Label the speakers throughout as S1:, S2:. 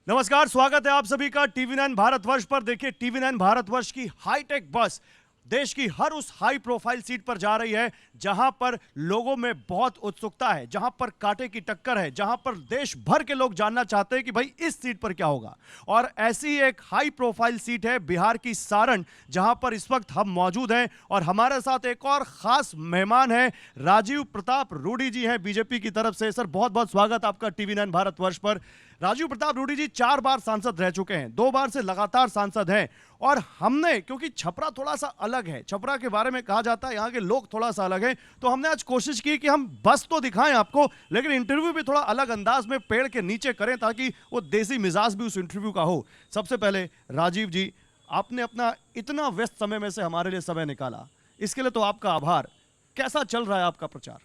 S1: नमस्कार, स्वागत है आप सभी का टीवी9 भारतवर्ष पर। देखिए, टीवी9 भारतवर्ष की हाईटेक बस देश की हर उस हाई प्रोफाइल सीट पर जा रही है जहां पर लोगों में बहुत उत्सुकता है, जहां पर कांटे की टक्कर है, जहां पर देश भर के लोग जानना चाहते हैं कि भाई इस सीट पर क्या होगा। और ऐसी ही एक हाई प्रोफाइल सीट है बिहार की सारण, जहां पर इस वक्त हम मौजूद हैं और हमारे साथ एक और खास मेहमान है, राजीव प्रताप रूडी जी हैं बीजेपी की तरफ से। सर, बहुत बहुत स्वागत आपका टीवी9 भारतवर्ष पर। राजीव प्रताप रूडी जी 4 बार सांसद रह चुके हैं, 2 बार से लगातार सांसद हैं। और हमने, क्योंकि छपरा थोड़ा सा अलग है, छपरा के बारे में कहा जाता है यहाँ के लोग थोड़ा सा अलग हैं, तो हमने आज कोशिश की कि हम बस तो दिखाएं आपको, लेकिन इंटरव्यू भी थोड़ा अलग अंदाज में पेड़ के नीचे करें ताकि वो देसी मिजाज भी उस इंटरव्यू का हो। सबसे पहले राजीव जी, आपने अपना इतना व्यस्त समय में से हमारे लिए समय निकाला, इसके लिए तो आपका आभार। कैसा चल रहा है आपका प्रचार?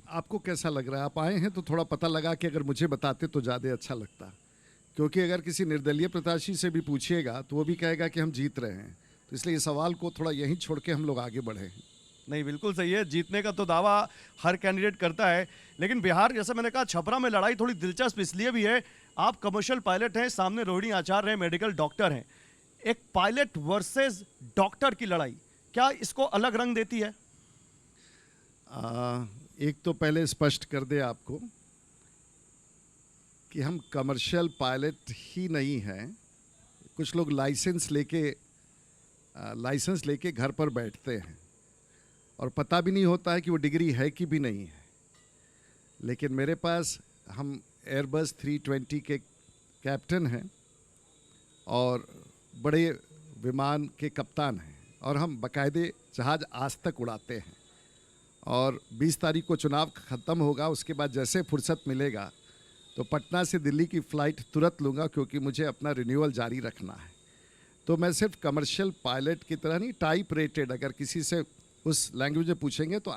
S2: आपको कैसा लग रहा है? आप आए हैं तो थोड़ा पता लगा कि अगर मुझे बताते तो ज़्यादा अच्छा लगता, क्योंकि अगर किसी निर्दलीय प्रत्याशी से भी पूछिएगा तो वो भी कहेगा कि हम जीत रहे हैं। तो इसलिए इस सवाल को थोड़ा यहीं छोड़ के हम लोग आगे बढ़े हैं।
S1: नहीं, बिल्कुल सही है, जीतने का तो दावा हर कैंडिडेट करता है, लेकिन बिहार, जैसे मैंने कहा, छपरा में लड़ाई थोड़ी दिलचस्प इसलिए भी है, आप कमर्शियल पायलट हैं, सामने रोहिणी आचार्य हैं, मेडिकल डॉक्टर हैं। एक पायलट वर्सेस डॉक्टर की लड़ाई, क्या इसको अलग रंग देती है?
S2: एक तो पहले स्पष्ट कर दे आपको कि हम कमर्शियल पायलट ही नहीं हैं। कुछ लोग लाइसेंस लेके घर पर बैठते हैं और पता भी नहीं होता है कि वो डिग्री है कि भी नहीं है। लेकिन मेरे पास, हम एयरबस 320 के कैप्टन हैं और बड़े विमान के कप्तान हैं, और हम बाकायदे जहाज़ आज तक उड़ाते हैं। और 20 तारीख को चुनाव ख़त्म होगा, उसके बाद जैसे फुर्सत मिलेगा तो पटना से दिल्ली की फ़्लाइट तुरंत लूँगा, क्योंकि मुझे अपना रिन्यूअल जारी रखना है। तो मैं सिर्फ कमर्शियल पायलट की तरह नहीं, टाइप रेटेड, अगर किसी से उस लैंग्वेज में पूछेंगे तो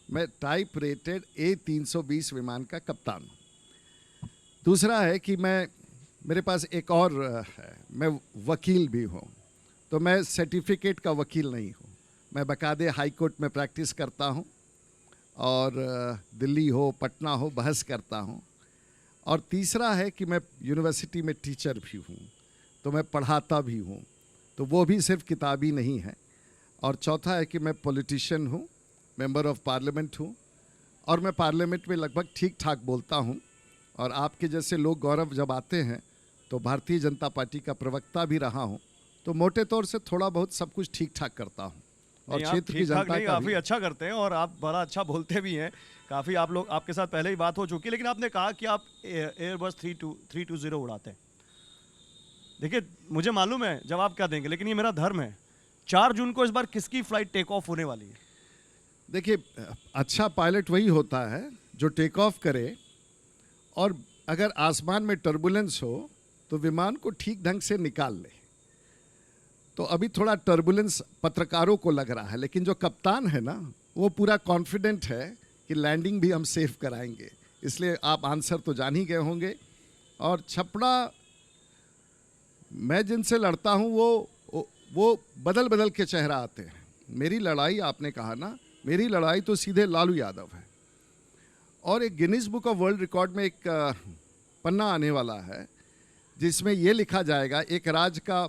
S2: मैं टाइप रेटेड A320 विमान का कप्तान हूँ। दूसरा है कि मेरे पास एक और है, मैं वकील भी हूँ। तो मैं सर्टिफिकेट का वकील नहीं हूँ, मैं बाकायदे हाई कोर्ट में प्रैक्टिस करता हूँ और दिल्ली हो पटना हो बहस करता हूँ। और तीसरा है कि मैं यूनिवर्सिटी में टीचर भी हूँ, तो मैं पढ़ाता भी हूँ, तो वो भी सिर्फ किताबी नहीं है। और चौथा है कि मैं पॉलिटिशियन हूँ, मेंबर ऑफ पार्लियामेंट हूँ, और मैं पार्लियामेंट में लगभग ठीक ठाक बोलता हूँ। और आपके जैसे लोग गौरव जब आते हैं तो भारतीय जनता पार्टी का प्रवक्ता भी रहा हूँ, तो मोटे तौर से थोड़ा बहुत सब कुछ ठीक ठाक करता हूँ। और क्षेत्र की जनता का
S1: काफी अच्छा करते हैं और आप बड़ा अच्छा बोलते भी हैं। काफी आप लोग, आपके साथ पहले ही बात हो चुकी है, लेकिन आपने कहा कि आप एयरबस 320 उड़ाते हैं। देखिए, मुझे मालूम है जवाब क्या देंगे, लेकिन ये मेरा धर्म है। 4 जून को इस बार किसकी फ्लाइट टेक ऑफ होने वाली है?
S2: देखिए, अच्छा पायलट वही होता है जो टेक ऑफ करे, और अगर आसमान में टर्बुलेंस हो तो विमान को ठीक ढंग से निकाल ले। तो अभी थोड़ा टर्बुलेंस पत्रकारों को लग रहा है, लेकिन जो कप्तान है ना, वो पूरा कॉन्फिडेंट है कि लैंडिंग भी हम सेफ कराएंगे। इसलिए आप आंसर तो जान ही गए होंगे। और छपड़ा, मैं जिनसे लड़ता हूँ वो बदल बदल के चेहरा आते हैं। मेरी लड़ाई, आपने कहा ना, मेरी लड़ाई तो सीधे लालू यादव है। और एक Guinness book of world record में एक पन्ना आने वाला है जिसमें ये लिखा जाएगा, एक राज्य का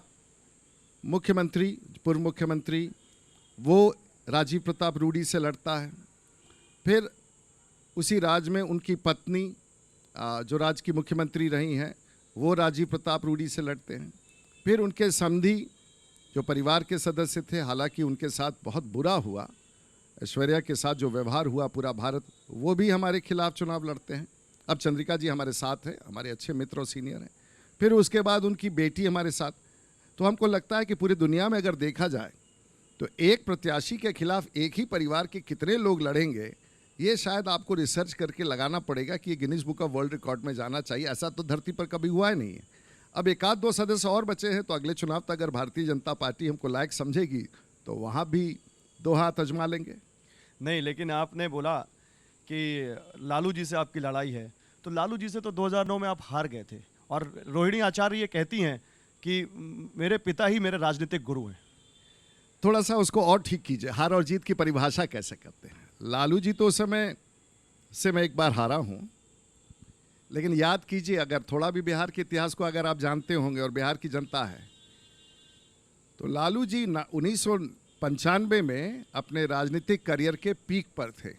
S2: मुख्यमंत्री, पूर्व मुख्यमंत्री, वो राजीव प्रताप रूडी से लड़ता है। फिर उसी राज्य में उनकी पत्नी, जो राज्य की मुख्यमंत्री रही हैं, वो राजीव प्रताप रूडी से लड़ते हैं। फिर उनके समधी जो परिवार के सदस्य थे, हालांकि उनके साथ बहुत बुरा हुआ, ऐश्वर्या के साथ जो व्यवहार हुआ पूरा भारत, वो भी हमारे खिलाफ चुनाव लड़ते हैं। अब चंद्रिका जी हमारे साथ हैं, हमारे अच्छे मित्र और सीनियर हैं। फिर उसके बाद उनकी बेटी हमारे साथ। तो हमको लगता है कि पूरी दुनिया में अगर देखा जाए तो एक प्रत्याशी के खिलाफ एक ही परिवार के कितने लोग लड़ेंगे, ये शायद आपको रिसर्च करके लगाना पड़ेगा कि ये Guinness book of world record में जाना चाहिए। ऐसा तो धरती पर कभी हुआ ही नहीं है। अब एक आध 2 सदस्य और बचे हैं, तो अगले चुनाव तक अगर भारतीय जनता पार्टी हमको लायक समझेगी तो वहाँ भी 2 हाथ आजमा लेंगे।
S1: नहीं, लेकिन आपने बोला कि लालू जी से आपकी लड़ाई है, तो लालू जी से तो 2009 में आप हार गए थे, और रोहिणी आचार्य ये कहती हैं कि मेरे पिता ही मेरे राजनीतिक गुरु हैं।
S2: थोड़ा सा उसको और ठीक कीजिए, हार और जीत की परिभाषा कैसे करते हैं। लालू जी तो उस समय से मैं एक बार हारा हूँ, लेकिन याद कीजिए, अगर थोड़ा भी बिहार के इतिहास को अगर आप जानते होंगे और बिहार की जनता है, तो लालू जी 1995 में अपने राजनीतिक करियर के पीक पर थे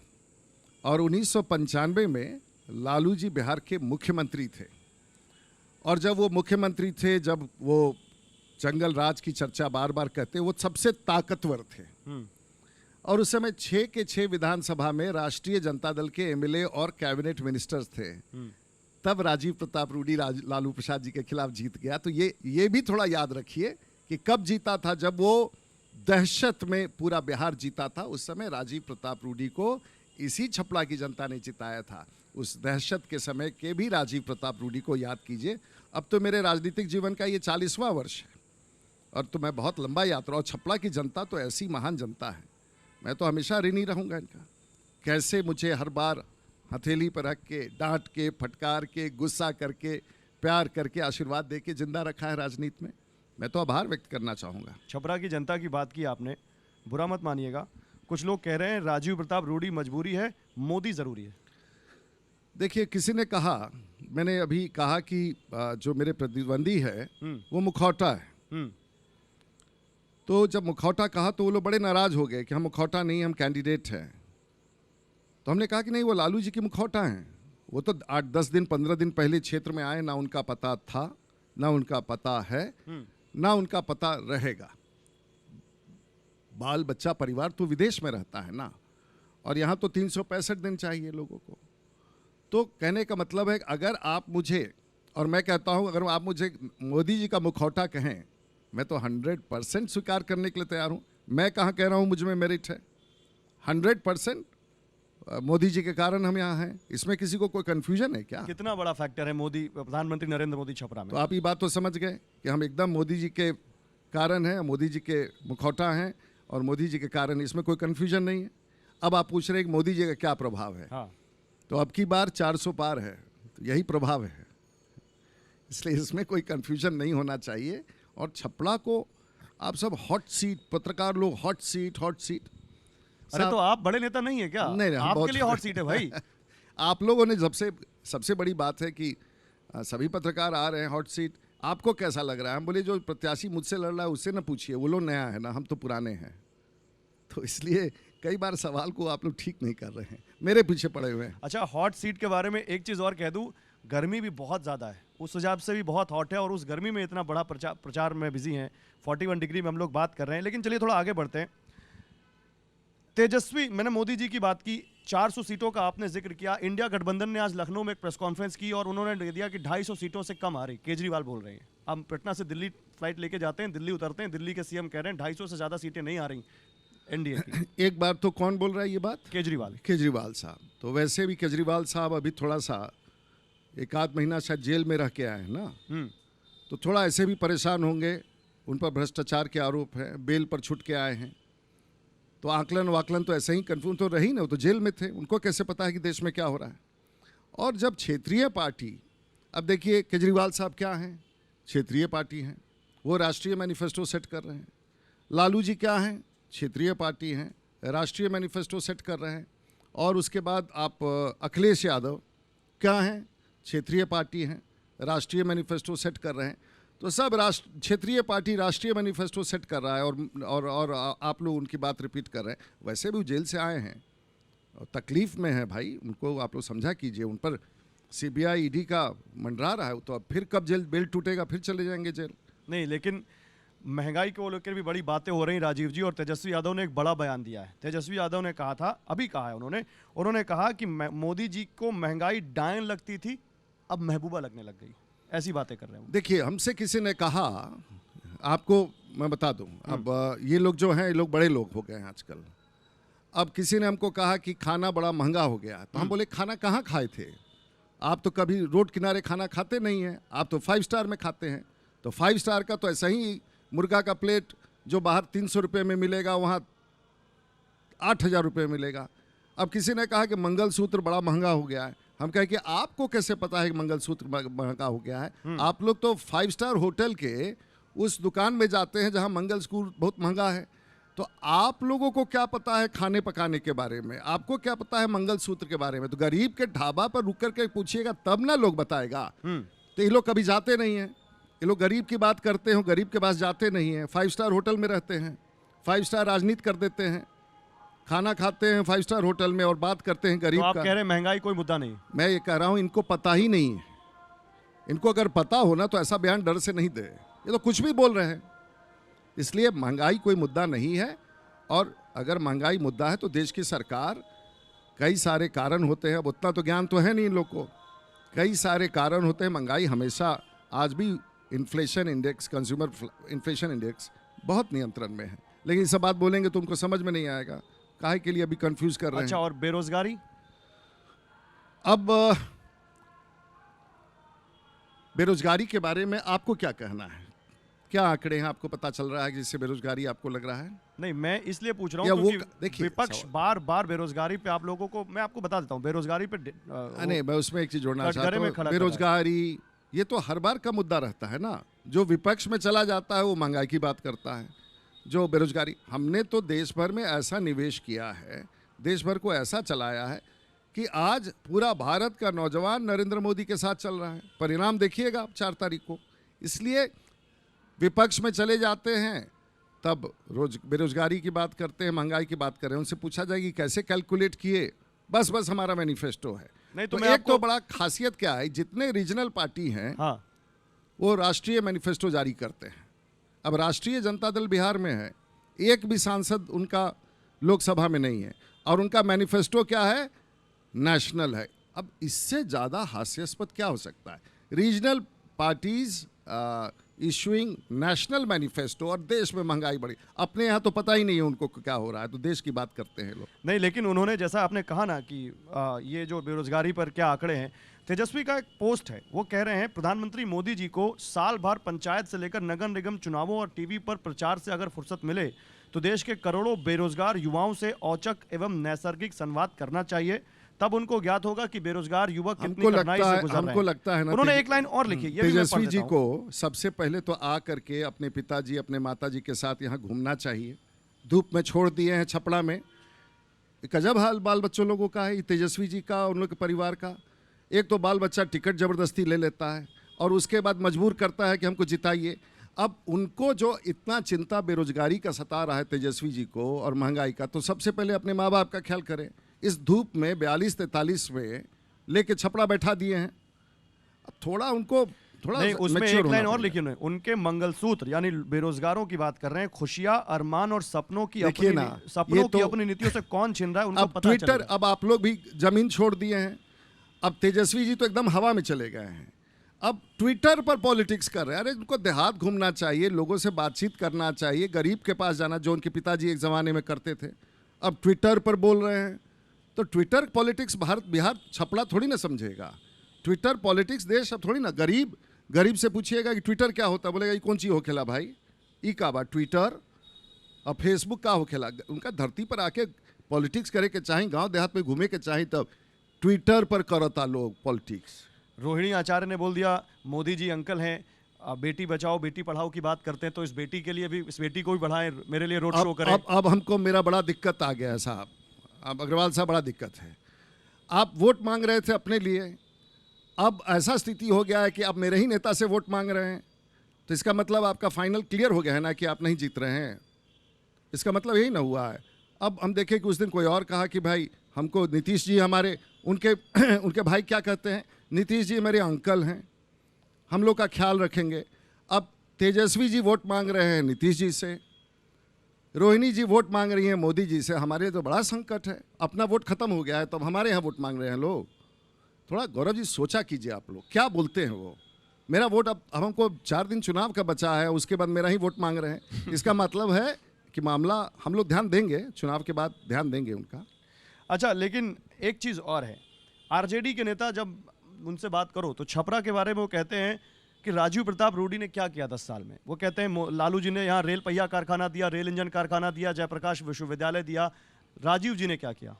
S2: और 1995 में लालू जी बिहार के मुख्यमंत्री थे। और जब वो मुख्यमंत्री थे, जब वो जंगल राज की चर्चा बार बार करते, वो सबसे ताकतवर थे। और उस समय 6 के 6 विधानसभा में राष्ट्रीय जनता दल के एमएलए और कैबिनेट मिनिस्टर्स थे। तब राजीव प्रताप रूडी लालू प्रसाद जी के खिलाफ जीत गया। तो ये भी थोड़ा याद रखिए कि कब जीता था, जब वो दहशत में पूरा बिहार जीता था। उस समय राजीव प्रताप रूडी को इसी छपड़ा की जनता ने जिताया था। उस दहशत के समय के भी राजीव प्रताप रूडी को याद कीजिए। अब तो मेरे राजनीतिक जीवन का ये 40वां वर्ष है और तो मैं बहुत लंबा यात्रा, और छपड़ा की जनता तो ऐसी महान जनता है, मैं तो हमेशा ऋणी रहूँगा इनका। कैसे मुझे हर बार हथेली पर रख के, डांट के, फटकार के, गुस्सा करके, प्यार करके, आशीर्वाद दे के जिंदा रखा है राजनीति में। मैं तो आभार व्यक्त करना चाहूँगा।
S1: छपरा की जनता की बात की आपने, बुरा मत मानिएगा। कुछ लोग कह रहे हैं राजीव प्रताप रूडी मजबूरी है, मोदी ज़रूरी है।
S2: देखिए, किसी ने कहा, मैंने अभी कहा कि जो मेरे प्रतिद्वंदी है वो मुखौटा है। तो जब मुखौटा कहा तो वो लोग बड़े नाराज हो गए कि हम मुखौटा नहीं, हम कैंडिडेट हैं। तो हमने कहा कि नहीं, वो लालू जी की मुखौटा हैं। वो तो 8-10 दिन 15 दिन पहले क्षेत्र में आए, ना उनका पता था, ना उनका पता है, ना उनका पता रहेगा। बाल बच्चा परिवार तो विदेश में रहता है ना, और यहाँ तो 365 दिन चाहिए लोगों को। तो कहने का मतलब है, अगर आप मुझे, और मैं कहता हूँ, अगर आप मुझे मोदी जी का मुखौटा कहें, मैं तो 100% स्वीकार करने के लिए तैयार हूँ। मैं कहाँ कह रहा हूँ मुझ में मेरिट है। 100% मोदी जी के कारण हम यहाँ हैं। इसमें किसी को कोई कन्फ्यूजन है क्या?
S1: कितना बड़ा फैक्टर है मोदी, प्रधानमंत्री नरेंद्र मोदी छपरा में?
S2: तो आप ये बात तो समझ गए कि हम एकदम मोदी जी के कारण हैं, मोदी जी के मुखौटा हैं और मोदी जी के कारण, इसमें कोई कन्फ्यूजन नहीं है। अब आप पूछ रहे हैं कि मोदी जी का क्या प्रभाव है।
S1: हाँ।
S2: तो अब की बार 400 पार है, तो यही प्रभाव है, इसलिए इसमें कोई कन्फ्यूजन नहीं होना चाहिए। और छपड़ा को आप सब हॉट सीट, पत्रकार लोग हॉट सीट।
S1: अरे तो आप बड़े नेता नहीं है क्या?
S2: नहीं,
S1: आपके लिए हॉट सीट है भाई।
S2: आप लोगों ने सबसे बड़ी बात है कि सभी पत्रकार आ रहे हैं हॉट सीट। आपको कैसा लग रहा है? हम बोले जो प्रत्याशी मुझसे लड़ रहा है उससे ना पूछिए, वो लोग नया है ना, हम तो पुराने हैं। तो इसलिए कई बार सवाल को आप लोग ठीक नहीं कर रहे हैं, मेरे पीछे पड़े हुए हैं।
S1: अच्छा, हॉट सीट के बारे में एक चीज़ और कह दूं, गर्मी भी बहुत ज़्यादा है, उस हिसाब से भी बहुत हॉट है, और उस गर्मी में इतना बड़ा प्रचार में बिजी हैं। 41 डिग्री में हम लोग बात कर रहे हैं। लेकिन चलिए थोड़ा आगे बढ़ते हैं। तेजस्वी, मैंने मोदी जी की बात की, 400 सीटों का आपने जिक्र किया। इंडिया गठबंधन ने आज लखनऊ में एक प्रेस कॉन्फ्रेंस की और उन्होंने दे दिया कि 250 सीटों से कम आ रही। केजरीवाल बोल रहे हैं, हम पटना से दिल्ली फ्लाइट लेके जाते हैं, दिल्ली उतरते हैं, दिल्ली के सीएम कह रहे हैं 250 से ज़्यादा सीटें नहीं आ रही एनडीए की।
S2: एक बार तो कौन बोल रहा है ये बात? केजरीवाल साहब। तो वैसे भी केजरीवाल साहब अभी थोड़ा सा 1-8 महीना शायद जेल में रह के आए हैं ना, तो थोड़ा ऐसे भी परेशान होंगे। उन पर भ्रष्टाचार के आरोप है, बेल पर छूट के आए हैं, तो आकलन वाकलन तो ऐसे ही कन्फ्यूज तो रही ना, वो तो जेल में थे, उनको कैसे पता है कि देश में क्या हो रहा है। और जब क्षेत्रीय पार्टी, अब देखिए केजरीवाल साहब क्या हैं, क्षेत्रीय पार्टी हैं, वो राष्ट्रीय मैनिफेस्टो सेट कर रहे हैं। लालू जी क्या हैं, क्षेत्रीय पार्टी हैं, राष्ट्रीय मैनिफेस्टो सेट कर रहे हैं। और उसके बाद आप अखिलेश यादव क्या हैं, क्षेत्रीय पार्टी हैं, राष्ट्रीय मैनिफेस्टो सेट कर रहे हैं। तो सब क्षेत्रीय पार्टी राष्ट्रीय मैनिफेस्टो सेट कर रहा है, और आप लोग उनकी बात रिपीट कर रहे हैं। वैसे भी वो जेल से आए हैं और तकलीफ़ में है भाई, उनको आप लोग समझा कीजिए। उन पर सीबीआई ईडी का मंडरा रहा है, तो अब फिर कब जेल बेल टूटेगा, फिर चले जाएंगे जेल।
S1: नहीं, लेकिन महंगाई को लेकर भी बड़ी बातें हो रही राजीव जी, और तेजस्वी यादव ने एक बड़ा बयान दिया है। तेजस्वी यादव ने कहा था, अभी कहा है उन्होंने कहा कि मोदी जी को महंगाई डायन लगती थी, अब महबूबा लगने लग गई। ऐसी बातें कर रहे हैं।
S2: देखिए, हमसे किसी ने कहा, आपको मैं बता दूं, अब ये लोग जो हैं, ये लोग बड़े लोग हो गए हैं आजकल। अब किसी ने हमको कहा कि खाना बड़ा महंगा हो गया, तो हम बोले खाना कहाँ खाए थे? आप तो कभी रोड किनारे खाना खाते नहीं हैं, आप तो 5 स्टार में खाते हैं। तो 5 स्टार का तो ऐसा ही मुर्गा का प्लेट जो बाहर 300 रुपये में मिलेगा, वहाँ 8,000 रुपये मिलेगा। अब किसी ने कहा कि मंगलसूत्र बड़ा महंगा हो गया है। हम कहें कि आपको कैसे पता है कि मंगलसूत्र महंगा हो गया है? आप लोग तो 5 स्टार होटल के उस दुकान में जाते हैं जहां मंगलसूत्र बहुत महंगा है। तो आप लोगों को क्या पता है खाने पकाने के बारे में, आपको क्या पता है मंगलसूत्र के बारे में? तो गरीब के ढाबा पर रुक करके पूछिएगा तब ना लोग बताएगा। तो ये लोग कभी जाते नहीं हैं, ये लोग गरीब की बात करते हो, गरीब के पास जाते नहीं हैं। 5 स्टार होटल में रहते हैं, 5 स्टार राजनीति कर देते हैं, खाना खाते हैं 5 स्टार होटल में और बात करते हैं गरीब
S1: तो आप
S2: का।
S1: कह रहे हैं महंगाई कोई मुद्दा नहीं?
S2: मैं ये कह रहा हूं इनको पता ही नहीं है। इनको अगर पता हो ना तो ऐसा बयान डर से नहीं दे, ये तो कुछ भी बोल रहे हैं। इसलिए महंगाई कोई मुद्दा नहीं है, और अगर महंगाई मुद्दा है तो देश की सरकार, कई सारे कारण होते हैं, अब उतना तो ज्ञान तो है नहीं इन लोग को, कई सारे कारण होते हैं। महंगाई हमेशा, आज भी inflation index, consumer inflation index बहुत नियंत्रण में है, लेकिन ये सब बात बोलेंगे तो उनको समझ में नहीं आएगा, काहे के लिए अभी कंफ्यूज कर रहे हैं।
S1: अच्छा, और बेरोजगारी?
S2: अब बेरोजगारी के बारे में आपको क्या कहना है? क्या आंकड़े हैं आपको पता चल रहा है जिससे बेरोजगारी आपको लग रहा है?
S1: नहीं, मैं इसलिए पूछ रहा
S2: या
S1: हूँ
S2: वो
S1: क्योंकि
S2: देखिए,
S1: विपक्ष बार बार बेरोजगारी पे आप लोगों को, मैं आपको बता देता हूँ, बेरोजगारी पे
S2: नहीं, मैं उसमें एक चीज जोड़ना
S1: कटघरे
S2: चाहता
S1: में
S2: हूँ।
S1: खड़ा
S2: बेरोजगारी ये तो हर बार का मुद्दा रहता है ना। जो विपक्ष में चला जाता है वो महंगाई की बात करता है, जो बेरोजगारी। हमने तो देश भर में ऐसा निवेश किया है, देश भर को ऐसा चलाया है कि आज पूरा भारत का नौजवान नरेंद्र मोदी के साथ चल रहा है। परिणाम देखिएगा आप 4 तारीख को। इसलिए विपक्ष में चले जाते हैं तब बेरोजगारी की बात करते हैं, महंगाई की बात कर रहे हैं। उनसे पूछा जाएगी कैसे कैलकुलेट किए, बस हमारा मैनिफेस्टो है।
S1: नहीं
S2: तो
S1: मैं
S2: एक
S1: आपको,
S2: तो बड़ा खासियत क्या है, जितने रीजनल पार्टी हैं
S1: हाँ,
S2: वो राष्ट्रीय मैनिफेस्टो जारी करते हैं। अब राष्ट्रीय जनता दल बिहार में है, एक भी सांसद उनका लोकसभा में नहीं है, और उनका मैनिफेस्टो क्या है, नेशनल है। अब इससे ज़्यादा हास्यास्पद क्या हो सकता है? Regional parties issuing national manifesto, और देश में महंगाई बढ़ी। अपने यहाँ तो पता ही नहीं है उनको क्या हो रहा है, तो देश की बात करते हैं लोग।
S1: नहीं, लेकिन उन्होंने, जैसा आपने कहा ना कि ये जो बेरोजगारी पर क्या आंकड़े हैं, तेजस्वी का एक पोस्ट है, वो कह रहे हैं प्रधानमंत्री मोदी जी को साल भर पंचायत से लेकर नगर निगम चुनावों और टीवी पर प्रचार से अगर फुर्सत मिले तो देश के करोड़ों बेरोजगार युवाओं से औचक एवं नैसर्गिक संवाद करना चाहिए, तब उनको ज्ञात होगा कि बेरोजगार युवक कितनी कठिनाई से गुजर रहे हैं।
S2: हमको लगता है ना,
S1: उन्होंने एक लाइन और लिखी, ये भी मैं पढ़
S2: तेजस्वी
S1: देता
S2: जी
S1: हूं।
S2: को सबसे पहले तो आ करके अपने पिताजी, अपने माताजी के साथ यहाँ घूमना चाहिए। धूप में छोड़ दिए हैं छपड़ा में, गजब हाल बाल बच्चों लोगों का है, तेजस्वी जी का, उन लोग के परिवार का। एक तो बाल बच्चा टिकट जबरदस्ती ले लेता है और उसके बाद मजबूर करता है कि हमको जिताइए। अब उनको जो इतना चिंता बेरोजगारी का सता रहा है तेजस्वी जी को और महंगाई का, तो सबसे पहले अपने माँ बाप का ख्याल करें। इस धूप में 42-43 में लेके छपड़ा बैठा दिए हैं। अब थोड़ा उनको
S1: नहीं, उसमें
S2: mature
S1: एक
S2: होना
S1: लाइन और
S2: पड़ेगा।
S1: लिखी उन्होंने, उनके मंगलसूत्र, यानी बेरोजगारों की बात कर रहे हैं, खुशियां, अरमान और सपनों की
S2: देखिए
S1: अपनी
S2: ना,
S1: सपनों
S2: ये
S1: की
S2: तो-
S1: अपनी नीतियों से कौन छीन रहा है, उनको
S2: अब
S1: पता
S2: ट्विटर,
S1: चलेगा।
S2: अब आप लोग भी जमीन छोड़ दिए हैं। अब तेजस्वी जी तो एकदम हवा में चले गए हैं। अब ट्विटर पर पॉलिटिक्स कर रहे हैं। अरे उनको देहात घूमना चाहिए, लोगों से बातचीत करना चाहिए, गरीब के पास जाना, जो उनके पिताजी एक ज़माने में करते थे। अब ट्विटर पर बोल रहे हैं, तो ट्विटर पॉलिटिक्स भारत बिहार छपड़ा थोड़ी ना समझेगा। ट्विटर पॉलिटिक्स देश अब थोड़ी ना। गरीब से पूछिएगा कि ट्विटर क्या होता है, बोलेगा ये कौन चीज़ हो खेला भाई, ई का बात ट्विटर और फेसबुक का हो खेला। उनका धरती पर आके पॉलिटिक्स करे के चाहें, गांव देहात में घूमे के चाहें, तब ट्विटर पर करता लोग पॉलिटिक्स।
S1: रोहिणी आचार्य ने बोल दिया मोदी जी अंकल हैं, बेटी बचाओ बेटी पढ़ाओ की बात करते हैं, तो इस बेटी के लिए भी, इस बेटी को भी बढ़ाएं, मेरे लिए रोड शो करें।
S2: अब हमको मेरा बड़ा दिक्कत आ गया है साहब। अब अग्रवाल साहब बड़ा दिक्कत है। आप वोट मांग रहे थे अपने लिए, अब ऐसा स्थिति हो गया है कि आप मेरे ही नेता से वोट मांग रहे हैं, तो इसका मतलब आपका फाइनल क्लियर हो गया है ना कि आप नहीं जीत रहे हैं। इसका मतलब यही ना हुआ है। अब हम देखें कि उस दिन कोई और कहा कि भाई हमको नीतीश जी हमारे, उनके भाई क्या कहते हैं, नीतीश जी मेरे अंकल हैं, हम लोग का ख्याल रखेंगे। अब तेजस्वी जी वोट मांग रहे हैं नीतीश जी से, रोहिणी जी वोट मांग रही हैं मोदी जी से। हमारे तो बड़ा संकट है, अपना वोट खत्म हो गया है, तब हमारे यहाँ वोट मांग रहे हैं लोग। थोड़ा गौरव जी सोचा कीजिए, आप लोग क्या बोलते हैं वो। मेरा वोट, अब हमको 4 दिन चुनाव का बचा है, उसके बाद मेरा ही वोट मांग रहे हैं। इसका मतलब है कि मामला हम लोग ध्यान देंगे, चुनाव के बाद ध्यान देंगे उनका।
S1: अच्छा, लेकिन एक चीज़ और है, आरजेडी के नेता जब उनसे बात करो तो छपरा के बारे में वो कहते हैं कि राजीव प्रताप रूडी ने क्या किया 10 साल में। वो कहते हैं लालू जी ने यहाँ रेल पहिया कारखाना दिया, रेल इंजन कारखाना दिया, जयप्रकाश विश्वविद्यालय दिया, राजीव जी ने क्या किया?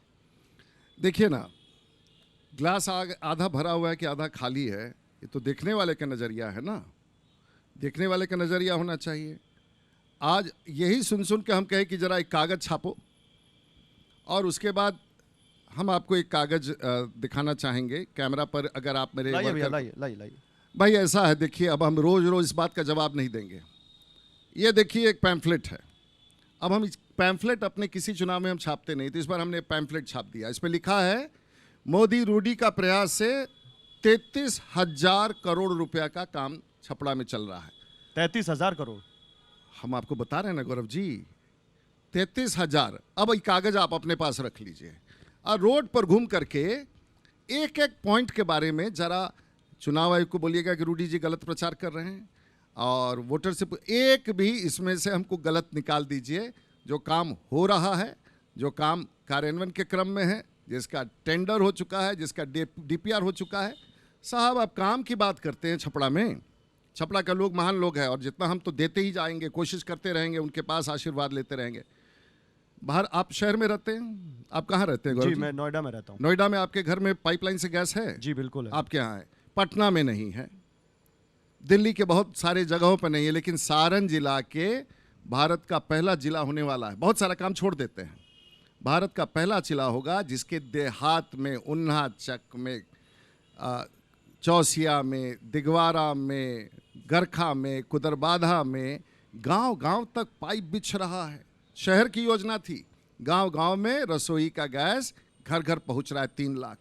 S2: देखिए ना, ग्लास आधा भरा हुआ है कि आधा खाली है, ये तो देखने वाले का नज़रिया है ना। देखने वाले का नज़रिया होना चाहिए। आज यही सुन सुन के हम कहे कि जरा एक कागज छापो, और उसके बाद हम आपको एक कागज दिखाना चाहेंगे कैमरा पर। अगर आप मेरे
S1: लाइए भैया,
S2: वर्कर
S1: लाइए।
S2: भाई ऐसा है, देखिए अब हम रोज रोज इस बात का जवाब नहीं देंगे। ये देखिए एक पैम्फलेट है। अब हम इस पैम्फलेट अपने किसी चुनाव में हम छापते नहीं, तो इस बार हमने पैम्फलेट छाप दिया। इसमें लिखा है मोदी रूडी का प्रयास से 33,000 करोड़ रुपया का काम छपड़ा में चल रहा है।
S1: 33,000 करोड़।
S2: हम आपको बता रहे हैं ना गौरव जी, 33,000। अब ये कागज आप अपने पास रख लीजिए और रोड पर घूम करके एक एक पॉइंट के बारे में जरा चुनाव आयोग को बोलिएगा कि रूडी जी गलत प्रचार कर रहे हैं, और वोटर से एक भी इसमें से हमको गलत निकाल दीजिए। जो काम हो रहा है, जो काम कार्यान्वयन के क्रम में है, जिसका टेंडर हो चुका है, जिसका डीपीआर हो चुका है। साहब आप काम की बात करते हैं छपड़ा में, छपड़ा का लोग महान लोग हैं, और जितना हम तो देते ही जाएंगे, कोशिश करते रहेंगे, उनके पास आशीर्वाद लेते रहेंगे। बाहर आप शहर में रहते हैं, आप कहाँ रहते हैं गौरव
S1: जी,
S2: जी?
S1: मैं नोएडा में रहता हूँ।
S2: नोएडा में आपके घर में पाइपलाइन से गैस है?
S1: जी बिल्कुल है।
S2: आपके यहाँ है, पटना में नहीं है, दिल्ली के बहुत सारे जगहों पर नहीं है, लेकिन सारण जिला के भारत का पहला जिला होने वाला है। बहुत सारा काम छोड़ देते हैं, भारत का पहला जिला होगा जिसके देहात में, उन्हा चक में, चौसिया में, दिगवारा में, गरखा में, कुदरबाधा में, गांव गांव तक पाइप बिछ रहा है। शहर की योजना थी, गांव गांव में रसोई का गैस घर घर पहुंच रहा है। 3 लाख।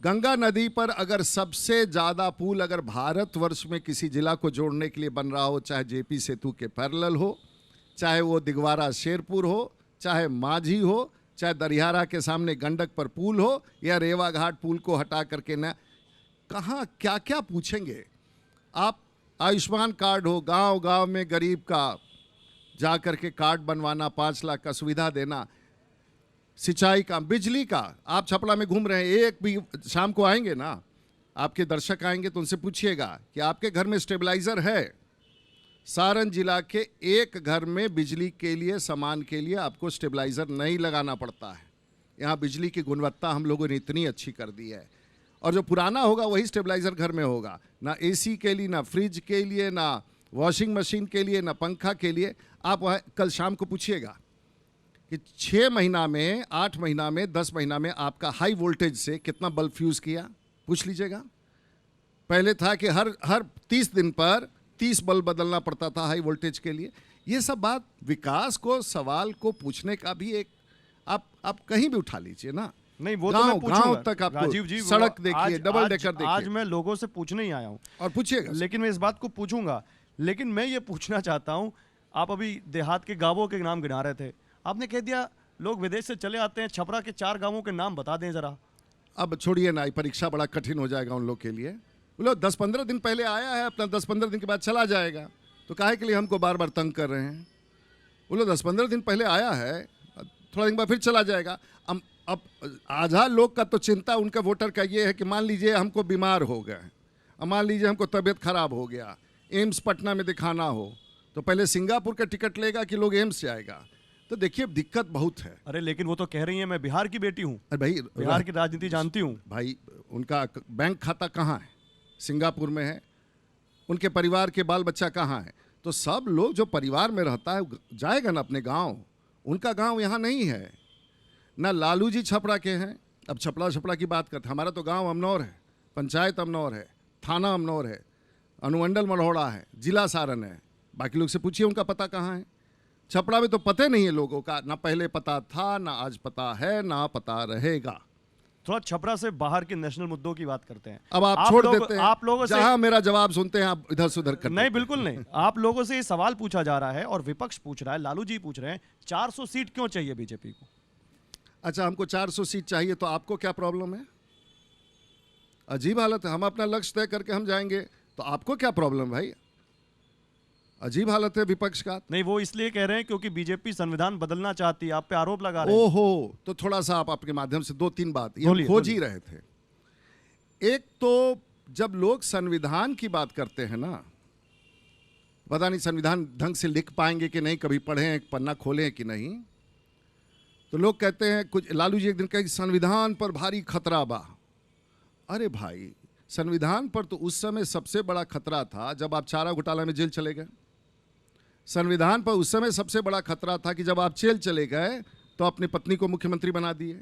S2: गंगा नदी पर अगर सबसे ज़्यादा पुल अगर भारतवर्ष में किसी जिला को जोड़ने के लिए बन रहा हो, चाहे जेपी सेतु के पैरेलल हो, चाहे वो दिगवारा शेरपुर हो, चाहे माझी हो, चाहे दरियारा के सामने गंडक पर पुल हो, या रेवा घाट पुल को हटा करके न, कहाँ क्या क्या पूछेंगे आप। आयुष्मान कार्ड हो, गांव गांव में गरीब का जा करके कार्ड बनवाना, 5 लाख का सुविधा देना, सिंचाई का, बिजली का। आप छपड़ा में घूम रहे हैं, एक भी शाम को आएंगे ना, आपके दर्शक आएंगे तो उनसे पूछिएगा कि आपके घर में स्टेबलाइजर है। सारण जिला के एक घर में बिजली के लिए, सामान के लिए आपको स्टेबलाइजर नहीं लगाना पड़ता है। यहाँ बिजली की गुणवत्ता हम लोगों ने इतनी अच्छी कर दी है, और जो पुराना होगा वही स्टेबलाइजर घर में होगा। ना एसी के लिए, ना फ्रिज के लिए, ना वॉशिंग मशीन के लिए, ना पंखा के लिए। आप वह कल शाम को पूछिएगा कि 6 महीना में, 8 महीना में, 10 महीना में आपका हाई वोल्टेज से कितना बल्ब फ्यूज़ किया, पूछ लीजिएगा। पहले था कि हर 30 दिन पर 30 बल्ब बदलना पड़ता था हाई वोल्टेज के लिए। ये सब बात विकास को, सवाल को पूछने का भी एक आप कहीं भी उठा लीजिए ना।
S1: नहीं, वो तो मैं पूछूंगा।
S2: गांव तक आपको
S1: राजीव जी,
S2: सड़क देखिए, डबल डेकर देखिए।
S1: आज मैं लोगों से पूछने ही आया हूँ,
S2: और पूछिएगा,
S1: लेकिन मैं इस बात को पूछूंगा। लेकिन मैं ये पूछना चाहता हूँ, आप अभी देहात के गांवों के नाम गिना रहे थे, आपने कह दिया लोग विदेश से चले आते हैं, छपरा के 4 गांवों के नाम बता दें जरा।
S2: अब छोड़िए ना, परीक्षा बड़ा कठिन हो जाएगा उन लोग के लिए। वो लोग 10-15 दिन पहले आया है, अपना 10-15 दिन के बाद चला जाएगा, तो काहे के लिए हमको बार बार तंग कर रहे हैं। वो लोग 10-15 दिन पहले आया है, थोड़ा दिन बाद फिर चला जाएगा। अब आधा लोग का तो चिंता उनका वोटर का ये है कि मान लीजिए हमको बीमार हो गए, और मान लीजिए हमको तबीयत खराब हो गया, एम्स पटना में दिखाना हो, तो पहले सिंगापुर का टिकट लेगा कि लोग एम्स से आएगा। तो देखिए दिक्कत बहुत है।
S1: अरे लेकिन वो तो कह रही है मैं बिहार की बेटी हूँ,
S2: अरे भाई,
S1: बिहार की राजनीति जानती हूँ।
S2: भाई उनका बैंक खाता कहाँ है? सिंगापुर में है। उनके परिवार के बाल बच्चा कहाँ है? तो सब लोग जो परिवार में रहता है जाएगा ना अपने गांव। उनका गांव यहाँ नहीं है ना। लालू जी छपरा के हैं। अब छपरा की बात करते, हमारा तो गांव अमनौर है, पंचायत अमनौर है, थाना अमनौर है, अनुमंडल मढ़ौड़ा है, जिला सारण है। बाकी लोग से पूछिए उनका पता कहाँ है। छपरा में तो पता नहीं है लोगों का, ना पहले पता था, ना आज पता है, ना पता रहेगा।
S1: थोड़ा छपरा से बाहर के नेशनल मुद्दों की बात करते हैं।
S2: अब आप छोड़ देते हैं,
S1: आप लोगों से
S2: जहां मेरा जवाब सुनते हैं आप इधर से उधर करते
S1: नहीं, बिल्कुल नहीं। आप लोगों से ये सवाल पूछा जा रहा है और विपक्ष पूछ रहा है, लालू जी पूछ रहे हैं 400 सीट क्यों चाहिए बीजेपी को।
S2: अच्छा, हमको 400 सीट चाहिए, तो आपको क्या प्रॉब्लम है? अजीब हालत है। हम अपना लक्ष्य तय करके हम जाएंगे, तो आपको क्या प्रॉब्लम भाई? अजीब हालत है विपक्ष का।
S1: नहीं, वो इसलिए कह रहे हैं क्योंकि बीजेपी संविधान बदलना चाहती है, आप पे आरोप लगा रहे हैं।
S2: ओहो, तो थोड़ा सा आप आपके माध्यम से 2-3 बात ये हम खोज ही रहे थे। एक तो जब लोग संविधान की बात करते हैं ना, पता नहीं संविधान ढंग से लिख पाएंगे कि नहीं, कभी पढ़ें, एक पन्ना खोलें कि नहीं, तो लोग कहते हैं, कुछ लालू जी एक दिन कहे संविधान पर भारी खतरा बा। अरे भाई, संविधान पर तो उस समय सबसे बड़ा खतरा था जब आप चारा घोटाला में जेल चले गए, संविधान पर उस समय सबसे बड़ा खतरा था कि जब आप जेल चले गए तो अपनी पत्नी को मुख्यमंत्री बना दिए।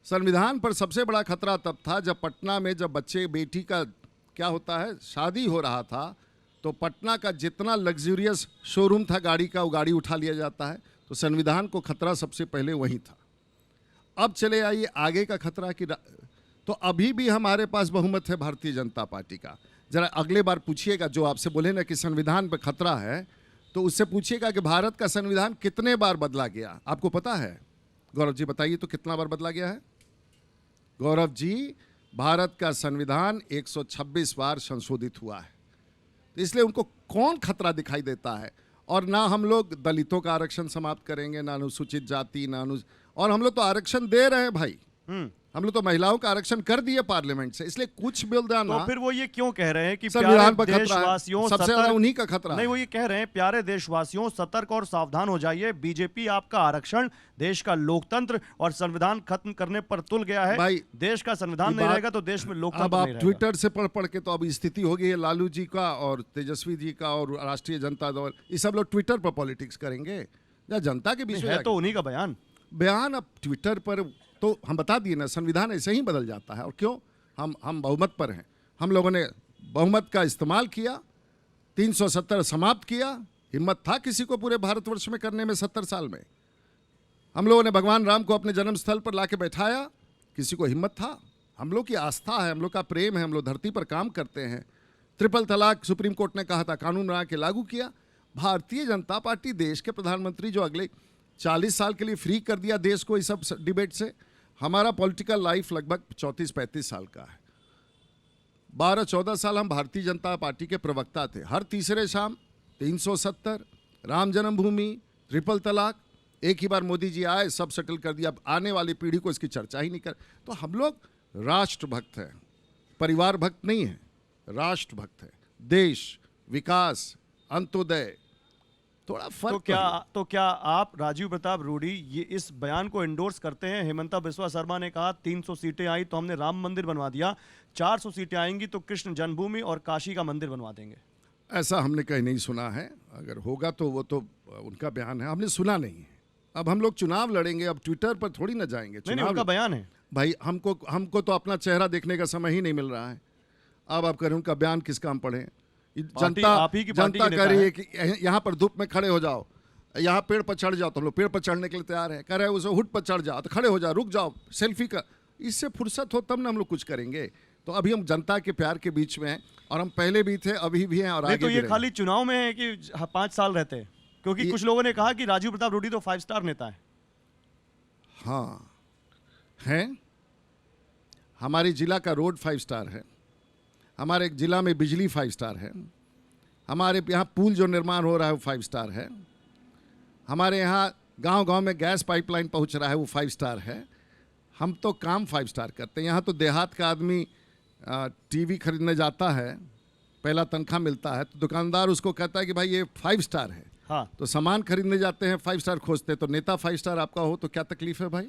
S2: संविधान पर सबसे बड़ा खतरा तब था जब पटना में जब बच्चे बेटी का क्या होता है शादी हो रहा था, तो पटना का जितना लग्जूरियस शोरूम था गाड़ी का, वो गाड़ी उठा लिया जाता है। तो संविधान को खतरा सबसे पहले वही था। अब चले आइए आगे का खतरा कि तो अभी भी हमारे पास बहुमत है भारतीय जनता पार्टी का। जरा अगले बार पूछिएगा, जो आपसे बोले ना कि संविधान पर खतरा है, तो उससे पूछिएगा कि भारत का संविधान कितने बार बदला गया। आपको पता है? गौरव जी बताइए तो कितना बार बदला गया है? गौरव जी, भारत का संविधान 126 बार संशोधित हुआ है। तो इसलिए उनको कौन खतरा दिखाई देता है? और ना हम लोग दलितों का आरक्षण समाप्त करेंगे, ना अनुसूचित जाति, ना और हम लोग तो आरक्षण दे रहे हैं भाई। हम लोग तो महिलाओं का आरक्षण कर दिए पार्लियामेंट से। इसलिए कुछ बिल देना,
S1: तो फिर वो ये क्यों कह रहे हैं कि
S2: संविधान
S1: प्यारे
S2: पर खतरा है,
S1: देशवासियों
S2: सबसे ज्यादा उन्हीं का खतरा
S1: नहीं,
S2: है।
S1: वो ये कह रहे हैं प्यारे देशवासियों सतर्क और सावधान हो जाइए। बीजेपी आपका आरक्षण, देश का लोकतंत्र और संविधान खत्म करने पर तुल गया है।
S2: भाई,
S1: देश का संविधान नहीं रहेगा तो देश में
S2: अब
S1: लोकतंत्र
S2: आप
S1: नहीं रहेगा।
S2: ट्विटर से पढ़ पढ़ के तो अब स्थिति हो गई है लालू जी का और तेजस्वी जी का और राष्ट्रीय जनता दल, ये सब लोग ट्विटर पर पॉलिटिक्स करेंगे या जनता के बीच में
S1: है तो उन्हीं का बयान।
S2: बयान अब ट्विटर पर तो हम बता दिए ना, संविधान ऐसे ही बदल जाता है। और क्यों? हम बहुमत पर हैं। हम लोगों ने बहुमत का इस्तेमाल किया, 370 समाप्त किया। हिम्मत था किसी को पूरे भारतवर्ष में करने में 70 साल में? हम लोगों ने भगवान राम को अपने जन्म स्थल पर लाके बैठाया, किसी को हिम्मत था? हम लोग की आस्था है, हम लोग का प्रेम है, हम लोग धरती पर काम करते हैं। ट्रिपल तलाक सुप्रीम कोर्ट ने कहा था, कानून बना के लागू किया। भारतीय जनता पार्टी देश के प्रधानमंत्री जो अगले 40 साल के लिए फ्री कर दिया देश को इस सब डिबेट से। हमारा पॉलिटिकल लाइफ लगभग 34-35 साल का है। 12-14 साल हम भारतीय जनता पार्टी के प्रवक्ता थे। हर तीसरे शाम 370, राम जन्मभूमि, ट्रिपल तलाक, एक ही बार मोदी जी आए, सब सेटल कर दिया। अब आने वाली पीढ़ी को इसकी चर्चा ही नहीं कर। तो हम लोग राष्ट्रभक्त हैं, परिवार भक्त नहीं है, राष्ट्रभक्त है। देश, विकास, अंत्योदय, थोड़ा फर्क
S1: तो क्या आप राजीव प्रताप रूडी ये इस बयान को एंडोर्स करते हैं? हेमंता बिस्वा शर्मा ने कहा 300 सीटें आई तो हमने राम मंदिर बनवा दिया, 400 सीटें आएंगी तो कृष्ण जन्मभूमि और काशी का मंदिर बनवा देंगे।
S2: ऐसा हमने कहीं नहीं सुना है। अगर होगा तो वो तो उनका बयान है, हमने सुना नहीं है। अब हम लोग चुनाव लड़ेंगे, अब ट्विटर पर थोड़ी ना जाएंगे।
S1: नहीं, उनका बयान है
S2: भाई। हमको तो अपना चेहरा देखने का समय ही नहीं मिल रहा है। अब आप करें उनका बयान किस काम पढ़े? जनता कह रही है कि यहाँ पर धूप में खड़े हो जाओ, यहाँ पेड़ पर चढ़ जाओ, तो हम लोग पेड़ पर चढ़ने के लिए तैयार है। कह रहे हैं उसे हुड पर चढ़ जाओ, तो खड़े हो जाओ, रुक जाओ, सेल्फी का। इससे फुर्सत हो तब ना हम लोग कुछ करेंगे। तो अभी हम जनता के प्यार के बीच में हैं, और हम पहले भी थे, अभी भी हैं और आगे
S1: तो
S2: भी
S1: ये
S2: रहेंगे।
S1: खाली चुनाव में है कि 5 साल रहते हैं? क्योंकि कुछ लोगों ने कहा कि राजीव प्रताप रूडी तो 5 स्टार नेता है।
S2: हाँ हैं, हमारे जिला का रोड 5 स्टार है, हमारे जिला में बिजली 5 स्टार है, हमारे यहाँ पुल जो निर्माण हो रहा है वो 5 स्टार है, हमारे यहाँ गांव-गांव में गैस पाइपलाइन पहुँच रहा है वो 5 स्टार है। हम तो काम 5 स्टार करते हैं। यहाँ तो देहात का आदमी टीवी खरीदने जाता है, पहला तनख्वाह मिलता है तो दुकानदार उसको कहता है कि भाई ये 5 स्टार है।
S1: हाँ,
S2: तो सामान खरीदने जाते हैं 5 स्टार खोजते हैं। तो नेता 5 स्टार आपका हो तो क्या तकलीफ है भाई?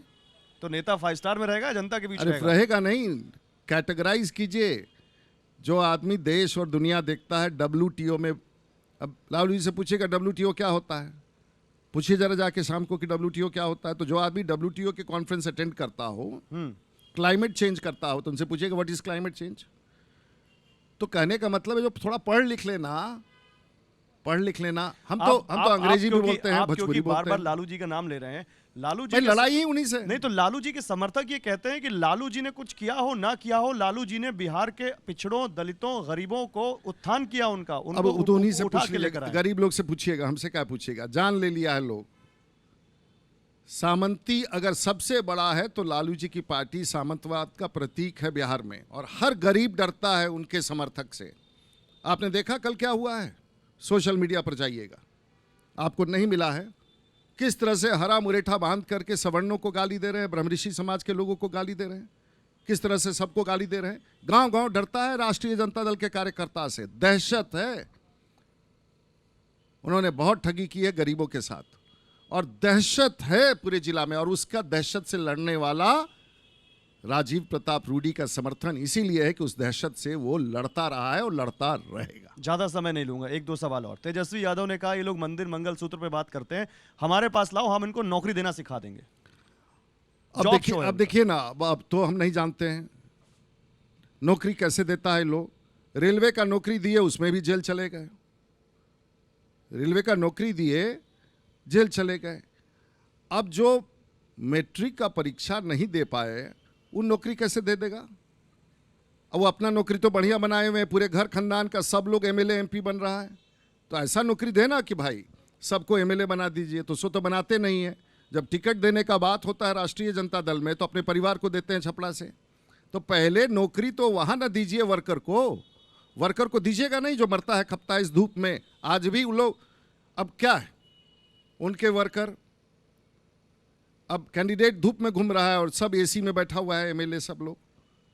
S1: तो नेता 5 स्टार में रहेगा, जनता के बीच रहेगा?
S2: रहेगा नहीं, कैटेगराइज कीजिए। जो आदमी देश और दुनिया देखता है WTO में। अब लालू जी से पूछिएगा WTO क्या होता है, पूछिए जरा जाके शाम को कि WTO क्या होता है। तो जो आदमी WTO के कॉन्फ्रेंस अटेंड करता हो, क्लाइमेट चेंज करता हो, तो उनसे पूछिएगा व्हाट इज क्लाइमेट चेंज। तो कहने का मतलब है जो थोड़ा पढ़ लिख लेना। हम तो अंग्रेजी भी बोलते हैं, भोजपुरी बोलते हैं।
S1: बार-बार लालू जी का नाम ले रहे हैं। लालू जी
S2: लड़ाई ही उन्हीं से
S1: नहीं, तो लालू जी के समर्थक ये कहते हैं कि लालू जी ने कुछ किया हो ना किया हो, लालू जी ने बिहार के पिछड़ों, दलितों, गरीबों को उत्थान किया उनका।
S2: अब तो उन्हीं से पूछ लीजिएगा, गरीब लोग से पूछिएगा, हमसे क्या पूछिएगा। जान ले लिया है लोग। सामंती अगर सबसे बड़ा है तो लालू जी की पार्टी सामंतवाद का प्रतीक है बिहार में, और हर गरीब डरता है उनके समर्थक से। आपने देखा कल क्या हुआ है? सोशल मीडिया पर जाइएगा, आपको नहीं मिला है किस तरह से हरा मुरेठा बांध करके सवर्णों को गाली दे रहे हैं, ब्रह्मऋषि समाज के लोगों को गाली दे रहे हैं, किस तरह से सबको गाली दे रहे हैं। गांव-गांव डरता है राष्ट्रीय जनता दल के कार्यकर्ता से, दहशत है। उन्होंने बहुत ठगी की है गरीबों के साथ, और दहशत है पूरे जिला में। और उसका दहशत से लड़ने वाला राजीव प्रताप रूडी का समर्थन इसीलिए है कि उस दहशत से वो लड़ता रहा है और लड़ता रहेगा।
S1: ज्यादा समय नहीं लूंगा, एक दो सवाल और। तेजस्वी यादव ने कहा ये लोग मंदिर मंगलसूत्र पे बात करते हैं, हमारे पास लाओ, हम इनको नौकरी देना सिखा देंगे। जॉब शो है
S2: अब देखिए ना, अब तो हम नहीं जानते हैं नौकरी कैसे देता है लोग। रेलवे का नौकरी दिए उसमें भी जेल चले गए, रेलवे का नौकरी दिए जेल चले गए। अब जो मैट्रिक का परीक्षा नहीं दे पाए वो नौकरी कैसे दे देगा? अब वो अपना नौकरी तो बढ़िया बनाए हुए हैं, पूरे घर खानदान का सब लोग एमएलए एमपी बन रहा है, तो ऐसा नौकरी देना कि भाई सबको एमएलए बना दीजिए। तो सो तो बनाते नहीं है। जब टिकट देने का बात होता है राष्ट्रीय जनता दल में तो अपने परिवार को देते हैं छपड़ा से। तो पहले नौकरी तो वहाँ ना दीजिए वर्कर को दीजिएगा नहीं जो मरता है खपता है इस धूप में। आज भी वो लोग, अब क्या है उनके वर्कर, अब कैंडिडेट धूप में घूम रहा है और सब एसी में बैठा हुआ है एमएलए सब लोग,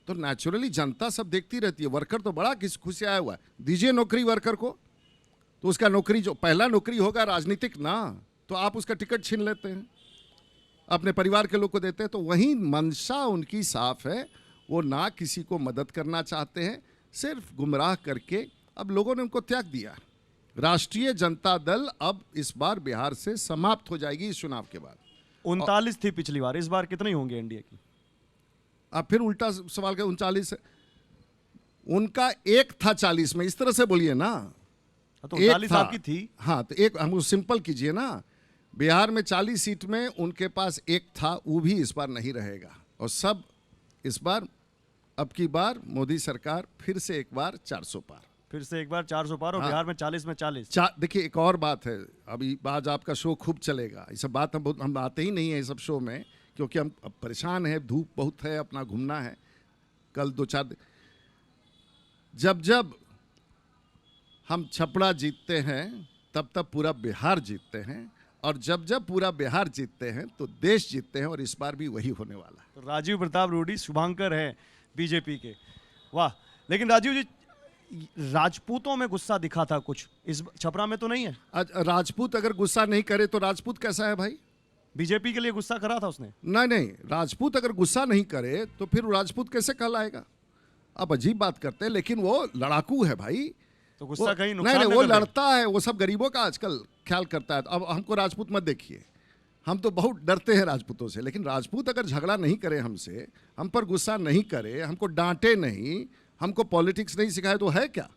S2: तो नेचुरली जनता सब देखती रहती है। वर्कर तो बड़ा खुशी आया हुआ है, दीजिए नौकरी वर्कर को, तो उसका नौकरी जो पहला नौकरी होगा राजनीतिक ना, तो आप उसका टिकट छीन लेते हैं, अपने परिवार के लोग को देते हैं। तो वही मंशा उनकी साफ है, वो ना किसी को मदद करना चाहते हैं, सिर्फ गुमराह करके अब लोगों ने उनको त्याग दिया। राष्ट्रीय जनता दल अब इस बार बिहार से समाप्त हो जाएगी इस चुनाव के बाद।
S1: 39 थी पिछली बार, इस बार कितनी होंगी एनडीए की?
S2: आप फिर उल्टा सवाल कर, 39 उनका एक था 40 में, इस तरह से बोलिए ना।
S1: तो 39 आपकी थी।
S2: हाँ, तो एक हम सिंपल कीजिए ना, बिहार में 40 सीट में उनके पास एक था, वो भी इस बार नहीं रहेगा। और सब इस बार, अब की बार मोदी सरकार फिर से एक बार 400 पार,
S1: फिर से एक बार 400 पार, और
S2: हाँ।
S1: बिहार में 40 में 40।
S2: देखिए एक और बात है, अभी आज आपका शो खूब चलेगा, ये सब बात हम आते ही नहीं है ये सब शो में, क्योंकि हम अब परेशान हैं, धूप बहुत है, अपना घूमना है। कल 2-4 जब हम छपड़ा जीतते हैं तब पूरा बिहार जीतते हैं, और जब पूरा बिहार जीतते हैं तो देश जीतते हैं, और इस बार भी वही होने वाला है।
S1: तो राजीव प्रताप रूडी शुभांकर है बीजेपी के, वाह। लेकिन राजीव जी, राजपूतों में गुस्सा दिखा था कुछ, इस छपरा में तो नहीं है?
S2: आज राजपूत अगर गुस्सा नहीं करे तो राजपूत कैसा है भाई?
S1: बीजेपी के लिए गुस्सा करा था उसने?
S2: नहीं, राजपूत अगर गुस्सा नहीं करे तो फिर राजपूत कैसे कहलाएगा? अब अजीब बात करते हैं, लेकिन वो लड़ाकू है भाई।
S1: तो गुस्सा कहीं नुकसान
S2: नहीं,
S1: न
S2: वो
S1: कर दे।
S2: लड़ता है, वो सब गरीबों का आजकल ख्याल करता है। तो अब हमको राजपूत मत देखिए, हम तो बहुत डरते हैं राजपूतों से, लेकिन राजपूत अगर झगड़ा नहीं करे हमसे, हम पर गुस्सा नहीं करे, हमको डांटे नहीं, हमको पॉलिटिक्स नहीं सिखाए, तो है क्या?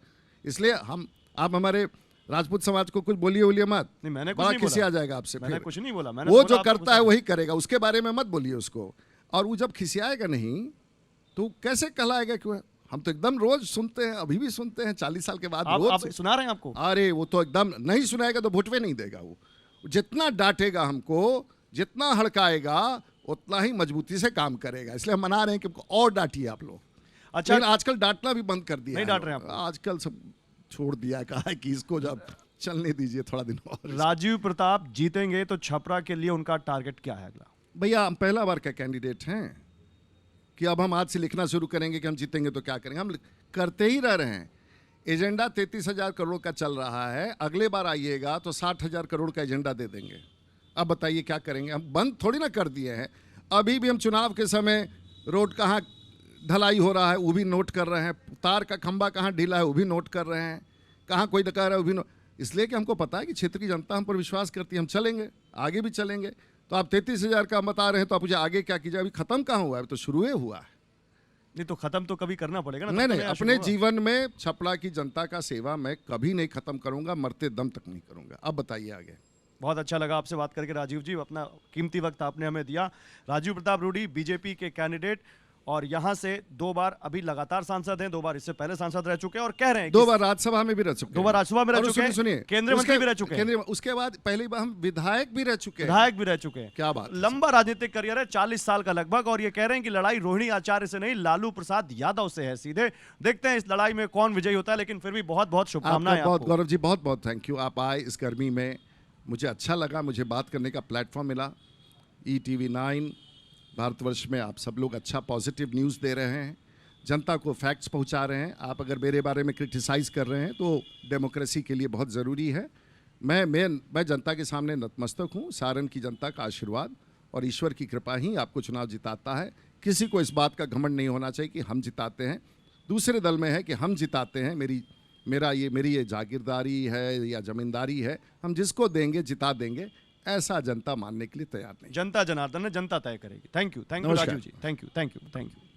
S2: इसलिए आप हमारे राजपूत समाज को कुछ बोलिए मत।
S1: नहीं, मैंने कुछ
S2: बड़ा
S1: नहीं
S2: किसी
S1: बोला।
S2: आ जाएगा आपसे।
S1: मैंने
S2: फिर
S1: कुछ नहीं बोला, मैंने
S2: वो
S1: बोला
S2: जो
S1: आपको
S2: करता है
S1: गुस्सा-
S2: वही करेगा, उसके बारे में मत बोलिए उसको। और वो जब खिसियाएगा नहीं तो कैसे कहलाएगा? क्यों? हम तो एकदम रोज सुनते हैं, अभी भी सुनते हैं, 40 साल के बाद
S1: आप
S2: रोज।
S1: सुना रहे हैं आपको?
S2: अरे वो तो एकदम नहीं सुनाएगा तो वोटवे नहीं देगा। वो जितना डांटेगा हमको, जितना हड़काएगा, उतना ही मजबूती से काम करेगा। इसलिए हम मना रहे हैं कि हमको और डांटिए आप लोग।
S1: अच्छा,
S2: लेकिन आजकल डांटना भी बंद कर दिया
S1: नहीं
S2: है
S1: डांट रहे हैं
S2: लोग।
S1: आपको?
S2: आजकल सब छोड़ दिया, कहा है कि इसको जब चलने दीजिए थोड़ा दिन और।
S1: राजीव प्रताप जीतेंगे तो छपरा के लिए उनका टारगेट क्या है अगला?
S2: भैया हम पहला बार का कैंडिडेट हैं कि अब हम आज से लिखना शुरू करेंगे कि हम जीतेंगे तो क्या करेंगे। हम करते ही रह रहे हैं। एजेंडा 33,000 करोड़ का चल रहा है, अगले बार आइएगा तो 60,000 करोड़ का एजेंडा दे देंगे। अब बताइए क्या करेंगे? हम बंद थोड़ी ना कर दिए हैं। अभी भी हम चुनाव के समय रोड कहाँ ढलाई हो रहा है वो भी नोट कर रहे हैं, तार का खंभा कहाँ ढीला है वो भी नोट कर रहे हैं, कहाँ कोई डका रहा है वो भी इसलिए कि हमको पता है कि क्षेत्र की जनता हम पर विश्वास करती है। हम चलेंगे, आगे भी चलेंगे। तो आप 33,000 का बता रहे हैं, तो आप मुझे आगे क्या कीजिए? अभी खत्म कहाँ हुआ है? अभी तो शुरू हुआ है।
S1: नहीं तो खत्म तो कभी करना पड़ेगा ना।
S2: नहीं, अपने जीवन में छपरा की जनता का सेवा मैं कभी नहीं खत्म करूंगा, मरते दम तक नहीं करूंगा। अब बताइए आगे।
S1: बहुत अच्छा लगा आपसे बात करके राजीव जी, अपना कीमती वक्त आपने हमें दिया। राजीव प्रताप रूडी बीजेपी के कैंडिडेट, और यहाँ से 2 बार अभी लगातार सांसद हैं, 2 बार इससे पहले सांसद रह चुके हैं, और कह रहे हैं
S2: 2 बार राज्यसभा में भी रह चुके हैं।
S1: 2 बार राज्यसभा में रह चुके हैं,
S2: सुनिए,
S1: केंद्रीय मंत्री भी रह चुके हैं,
S2: उसके बाद पहली बार हम विधायक भी रह चुके हैं।
S1: विधायक भी रह चुके हैं।
S2: क्या बात है।
S1: लंबा राजनीतिक करियर है, 40 साल का लगभग, और ये कह रहे हैं कि लड़ाई रोहिणी आचार्य से नहीं, लालू प्रसाद यादव से है सीधे। देखते हैं इस लड़ाई में कौन विजयी होता है, लेकिन फिर भी बहुत बहुत शुभकामनाएं
S2: बहुत
S1: आपको।
S2: गौरव जी, बहुत बहुत थैंक यू। आप आए इस गर्मी में, मुझे अच्छा लगा, मुझे बात करने का प्लेटफॉर्म मिला। ETV 9 भारतवर्ष में आप सब लोग अच्छा पॉजिटिव न्यूज़ दे रहे हैं, जनता को फैक्ट्स पहुंचा रहे हैं। आप अगर मेरे बारे में क्रिटिसाइज़ कर रहे हैं तो डेमोक्रेसी के लिए बहुत ज़रूरी है। मैं जनता के सामने नतमस्तक हूँ। सारण की जनता का आशीर्वाद और ईश्वर की कृपा ही आपको चुनाव जिताता है। किसी को इस बात का घमंड नहीं होना चाहिए कि हम जिताते हैं। दूसरे दल में है कि हम जिताते हैं, मेरी ये जागीरदारी है या जमींदारी है, हम जिसको देंगे जिता देंगे, ऐसा जनता मानने के लिए तैयार नहीं।
S1: जनता जनार्दन है, जनता तय करेगी। थैंक यू
S2: नमस्कार।
S1: राजीव जी, थैंक यू।